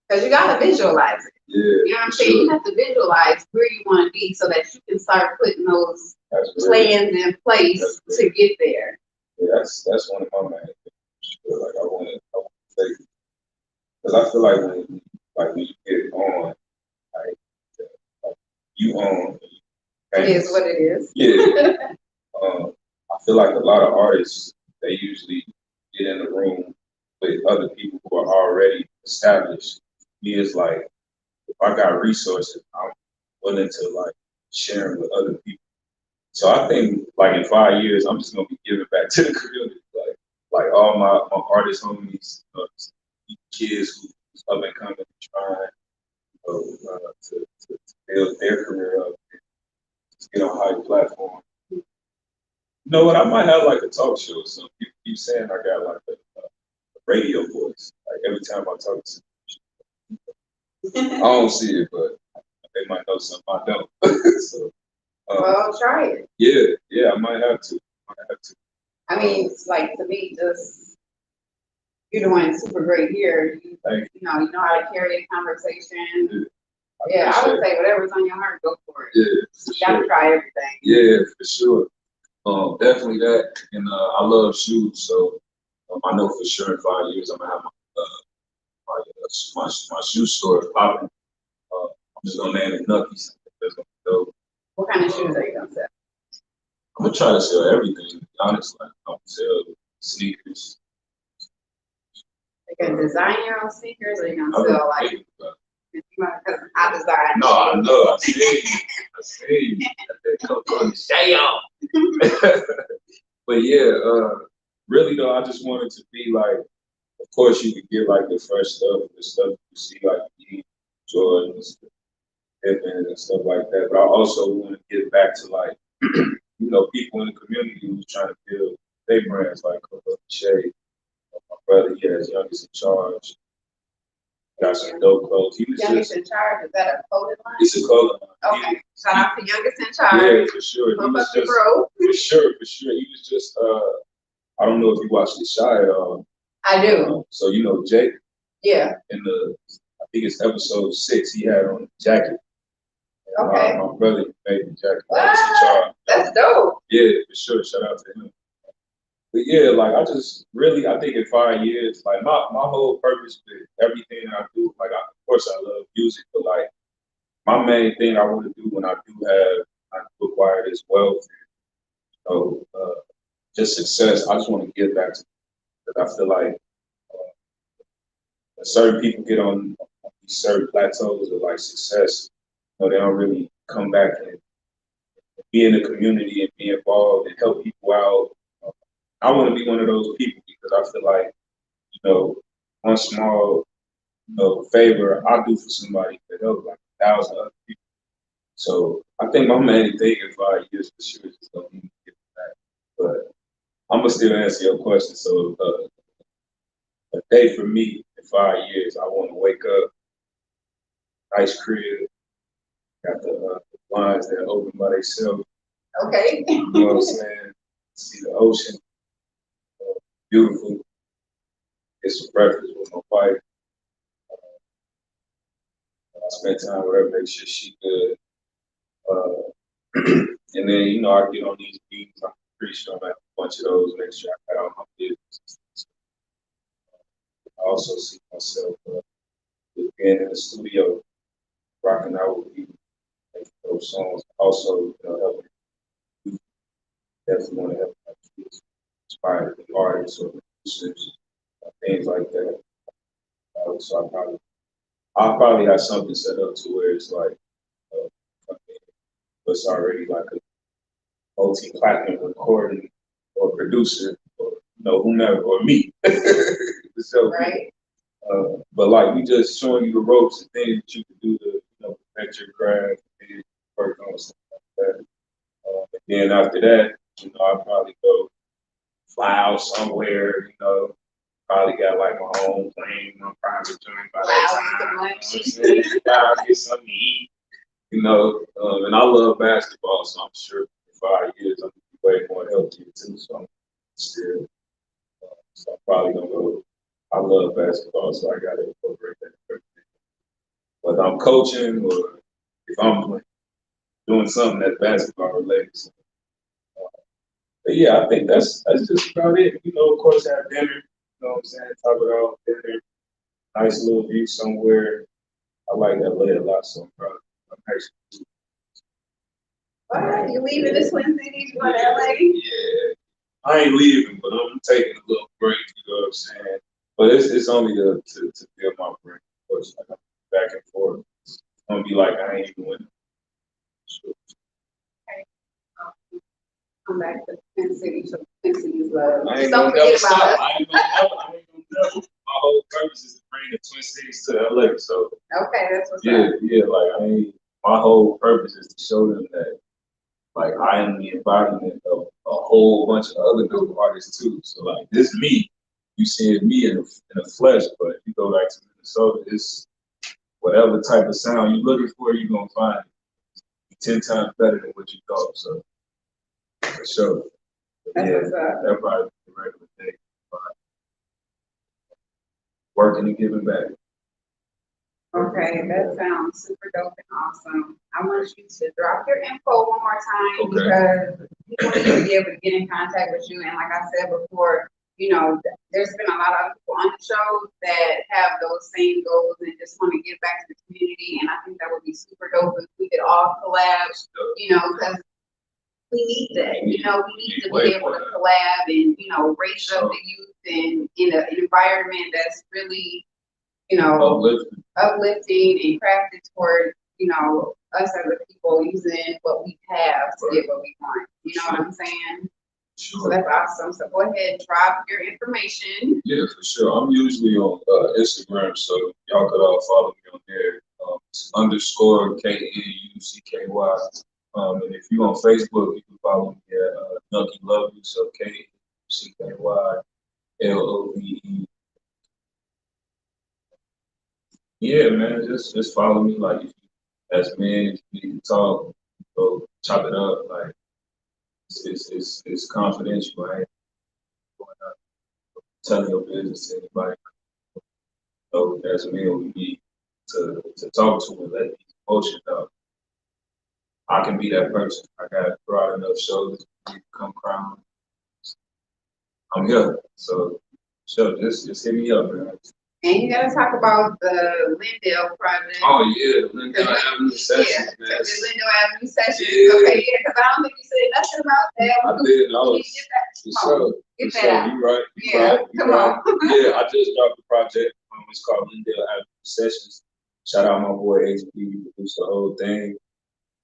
Because you gotta visualize it. yeah, You know what I'm saying? You have to visualize where you want to be so that you can start putting those plans in place to get there. Yeah, that's one of my main things. Like I want to take, because I feel like when you get on, like you on. It is what it is. Yeah. I feel like a lot of artists, they usually get in the room with other people who are already established. Me, it's like, if I got resources, I'm willing to like share them with other people. So I think like in 5 years, I'm just gonna be giving back to the community, like all my artist homies, kids who's up and coming, trying to build their career up, and just get on high platform. You know what? I might have like a talk show or something. People keep saying I got like a radio voice. Like every time I talk to them, I don't see it, but they might know something I don't. So, Well, try it. Yeah, I might have to. I mean, it's like to me, just you're doing super great here. You know how to carry a conversation. Yeah, I would say whatever's on your heart, go for it. Yeah, you gotta try everything. Yeah, for sure. Definitely that, and I love shoes, so I know for sure in 5 years I'm gonna have my shoe store popping. I'm just gonna name it Nuckies. That's gonna be dope. What kind of shoes are you gonna sell? I'm gonna try to sell everything. To be honest, like I'm gonna sell sneakers. You're gonna design your own sneakers, or you gonna sell like? Because I design. No, I know. I see. That Coco shell. But yeah, really though, I just wanted to be like. Of course, you could get like the fresh stuff, the stuff you see like Jordans, Pippen, and stuff like that. But I also want to get back to like, people in the community who's trying to build their brands, like Coco Shea. My brother, he has Youngest in Charge. Got some dope clothes. He was Youngest in Charge, is that a clothing line? It's a clothing line. Okay. Shout out to Youngest in Charge. Yeah, for sure. He was just, for sure. He was just, I don't know if you watched The Shy at all. I do. So Jake. Yeah. In I think it's episode 6, he had on a jacket. Okay. My brother made the jacket. What? That's dope. Yeah, for sure. Shout out to him. But yeah, like I think in 5 years, like my whole purpose with everything I do, like of course I love music, but like my main thing I want to do when I do acquire this wealth, just success. I just want to give back to, because I feel like certain people get on these certain plateaus of like success, they don't really come back and be in the community and be involved and help people out. I want to be one of those people because I feel like, one small, favor I do for somebody could help like 1,000 other people. So I think my main thing in 5 years for sure is just gonna be get back. But I'm gonna still answer your question. So a day for me in 5 years, I want to wake up, nice crib, got the blinds that open by themselves. Okay. You know what I'm saying? See the ocean, beautiful. Get some breakfast with my wife. I spend time with her, make sure she good. And then, I get on these beats. I'm pretty sure I'm gonna have a bunch of those. Make sure I got all my business. I also see myself being in the studio, rocking out with people, making those songs. Also, helping youth. Definitely want to help my kids, inspire the artists or producers, things like that. So I'll probably have something set up to where it's like, it's already like a multi-platinum recording or producer or whomever, or me. So, Right. but like we just showing you the ropes and things that you can do to, perfect your craft and work on stuff like that. And then after that, I'll probably go fly out somewhere, probably got like my own plane, my private joint by that time. I'll get something to eat, and I love basketball, so I'm sure for 5 years I'm gonna be way more healthy too. So I'm still, so I'm probably gonna go. I love basketball, so I gotta incorporate that. Whether I'm coaching or if I'm doing something that's basketball related. So, but yeah, I think that's just about it. Of course, have dinner. You know what I'm saying? Talk it all dinner. Nice little view somewhere. I like LA a lot, so I'm actually. What? You leaving the Twin Cities? You going to LA? Yeah, I ain't leaving, but I'm taking a little break. You know what I'm saying? But it's only to build my brain. Of course, like I'm back and forth. It's gonna be like I ain't even winning. Sure. Come back to Twin Cities, so Twin Cities love. I ain't Don't gonna never forget about stop. us. I ain't gonna never. My whole purpose is to bring the Twin Cities to LA. So Okay, that's what's yeah, up. yeah. Like my whole purpose is to show them that like I am the embodiment of a whole bunch of other dope artists too. So like this me, you seeing me in the flesh, but if you go back to Minnesota, it's whatever type of sound you're looking for, you're gonna find 10 times better than what you thought. So for sure. That's Yeah, what's up. that probably be the regular day. Working and giving back. Okay, that sounds super dope and awesome. I want you to drop your info one more time because people need to be able to get in contact with you. And like I said before, there's been a lot of people on the show that have those same goals and just want to give back to the community. And I think that would be super dope if we could all collab, because we need that. We need to be able to collab and, raise up the youth and in an environment that's really, uplifting and crafted toward, us as a people using what we have to get what we want. You know what I'm saying? Sure. So that's awesome. So go ahead, drop your information. Yeah, for sure. I'm usually on Instagram, so y'all could all follow me on there. It's _ KNUCKY. And if you're on Facebook, you can follow me at Nucky Love You, so KNUCKYLOVE. Yeah, man, just follow me. Like, if you, as men, if you need to talk, go chop it up. Like, it's confidential. I ain't going out telling your business to anybody. So as men, we need to talk to and let these emotions out. I can be that person. I got broad enough shoulders to come crown. I'm here. So sure, just hit me up, man. And you gotta talk about the Lindale project. Oh yeah, the Lindale Avenue Sessions, man. The Lindale Avenue Sessions. Yeah. Okay, yeah, because I don't think you said nothing about that. I did. Get that out. You right. Come on. Yeah, I just dropped the project. It's called Lindale Avenue Sessions. Shout out my boy HB, who produced the whole thing.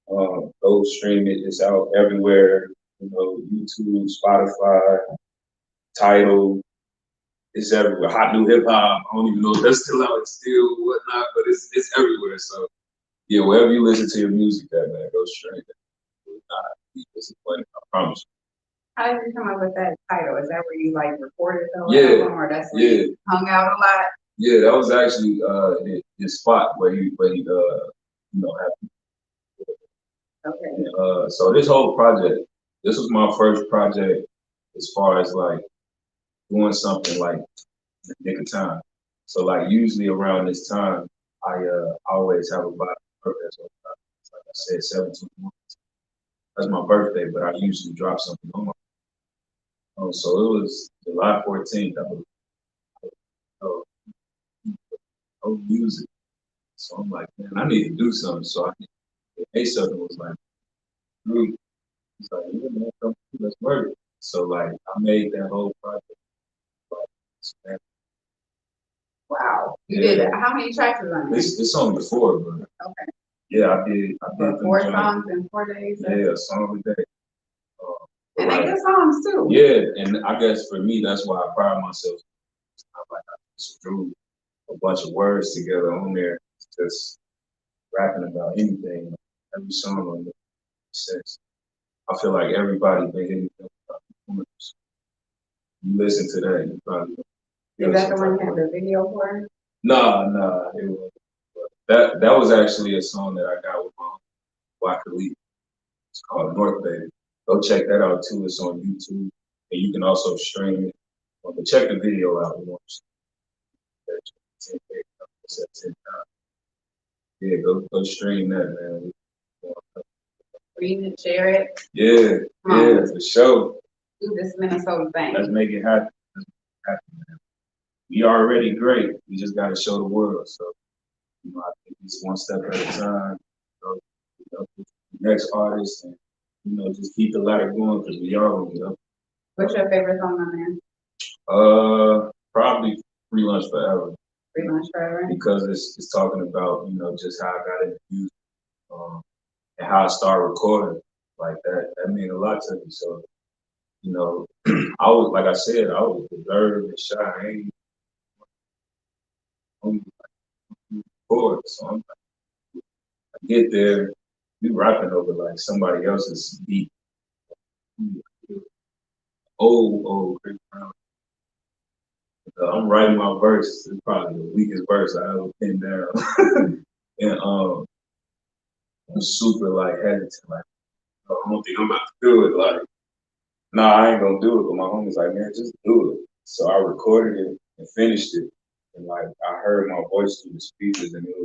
Go stream it. It's out everywhere. YouTube, Spotify, Tidal. It's everywhere. Hot New Hip Hop. I don't even know if that's still out. It's still whatnot, but it's everywhere. So yeah, wherever you listen to your music, that man, go stream it. Do not be disappointed. I promise you. How did you come up with that title? Is that where you like recorded the whole album, or that's where you hung out a lot? Yeah, that was actually his spot where he had. Okay. And, so this whole project, this was my first project as far as like doing something like in the nick of time. So like usually around this time, I always have a lot of birthdays. So, like I said, 17 months. That's my birthday, but I usually drop something on my. So it was July 14th. I was no music. So I'm like, man, I need to do something. So I A7 was like, dude, he's like, yeah, man, come through, let's work. So like, I made that whole project. Like, wow, you did it. How many tracks is on it? It's only 4, but yeah, I did 4 songs in 4 days. Yeah, a song a day. And they good songs too. Yeah, and I guess for me, that's why I pride myself. Like I just threw a bunch of words together on there, just rapping about anything. Every song on there makes sense. I feel like everybody been hitting me up about performance. You listen to that, you probably Is that the one you have the video for? Nah, it was that was actually a song that I got with my Black Elite. It's called North Baby. Go check that out too. It's on YouTube, and you can also stream it. But check the video out. It's at 10 times. Yeah, go stream that, man. Read it, share it. Yeah, for sure. Do this Minnesota thing. Let's make it happen. Man. We already great. We just got to show the world. So, I think it's one step at a time. The next artist, and just keep the ladder going because we are going to get up. What's your favorite song on there? Probably Free Lunch Forever. Free Lunch Forever. Because it's talking about just how I got into music, and how I started recording like that. That meant a lot to me. So, I was, like I said, I was reserved and shy. I ain't record. So I get there, we rapping over like somebody else's beat. Chris Brown. I'm writing my verse. It's probably the weakest verse I ever pinned down. And I'm super like hesitant, like I don't think I'm about to do it. Like, nah, I ain't gonna do it. But my homie's like, man, just do it. So I recorded it and finished it. And like I heard my voice through the speakers, and it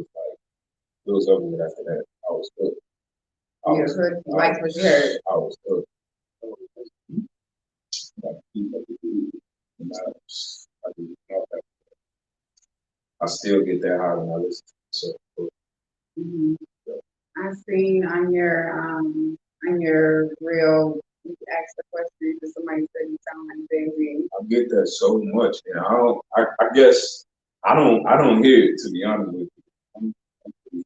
was over with after that. I was good. Like what you heard. I was good. I still get that high when I listen to it. So, I've seen on your reel, you asked the question because somebody said you sound like Jay-Z. I get that so much, and I guess I don't hear it, to be honest with you.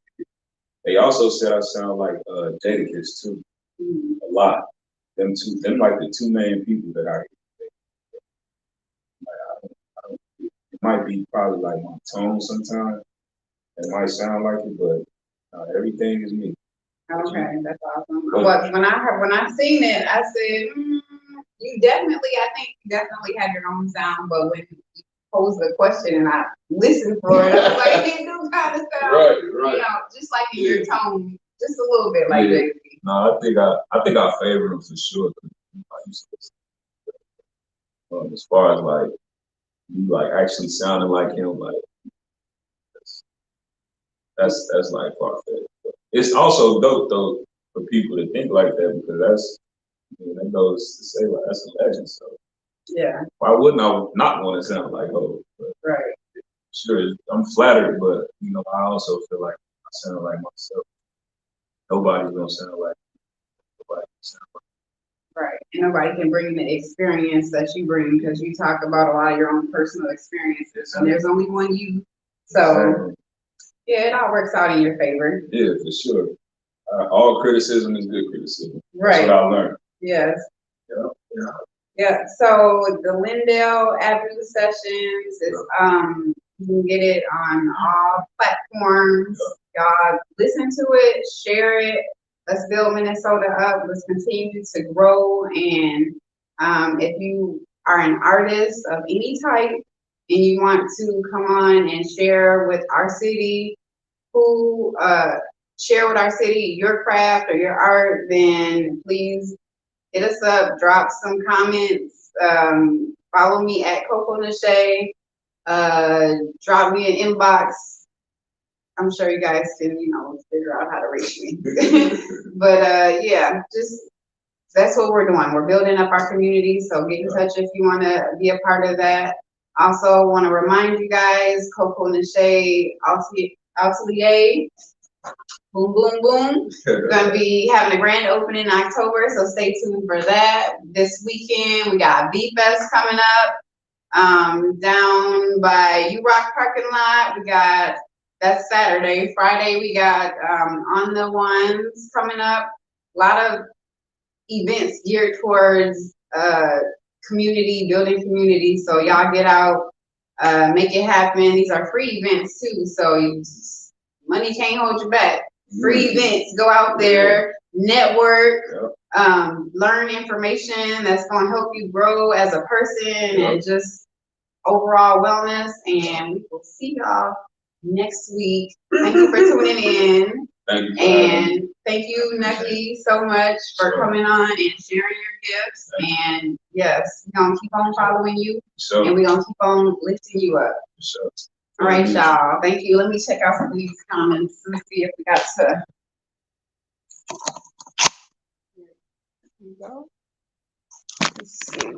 They also said I sound like Jadakiss too, a lot. Them like the two main people that I hear. It might be probably like my tone sometimes. It might sound like it, but everything is me. Okay, that's awesome. But when I seen it, I said, you definitely, I think you definitely have your own sound. But when you posed the question and I listened for it, I was like, you do kind of sound, right. Just like in your tone, just a little bit like Jay-Z. No, I think I favor him for sure. I used to as far as like you like actually sounding like him, like that's like far fetched. It's also dope though for people to think like that because that goes to say like that's a legend. So yeah, why wouldn't I not want to sound like Hope? Right. Sure, I'm flattered, but I also feel like I sound like myself. Nobody's gonna sound like nobody can sound like. Right, and nobody can bring the experience that you bring because you talk about a lot of your own personal experiences, and there's only one you. So, yeah, it all works out in your favor. Yeah, for sure. All criticism is good criticism. Right. That's what I learned. Yes. Yeah. So the Lindell Avenue Sessions is you can get it on all platforms. Y'all listen to it, share it. Let's build Minnesota up. Let's continue to grow. And if you are an artist of any type and you want to come on and share with our city, share with our city your craft or your art, then please hit us up, drop some comments, follow me at Coco Nashay, drop me an inbox. I'm sure you guys can, figure out how to reach me. But yeah, that's what we're doing. We're building up our community, so get in touch if you want to be a part of that. Also, want to remind you guys, Coco Nashay Atelier. Boom, boom, boom. We're going to be having a grand opening in October, so stay tuned for that. This weekend, we got V-Fest coming up down by U-Rock parking lot. That's Saturday. Friday, we got On the Ones coming up. A lot of events geared towards community, building community. So y'all get out, make it happen. These are free events too, so money can't hold you back. Free events, go out there, network, learn information that's gonna help you grow as a person and just overall wellness. And we will see y'all next week. Thank you for tuning in. Thank you. And thank you, Nucky, so much for coming on and sharing your gifts. And yes, we're gonna keep on following you, and we're gonna keep on lifting you up. All right, y'all. Thank you. Let me check out some of these comments and see if we got to. Here we go. Let's see.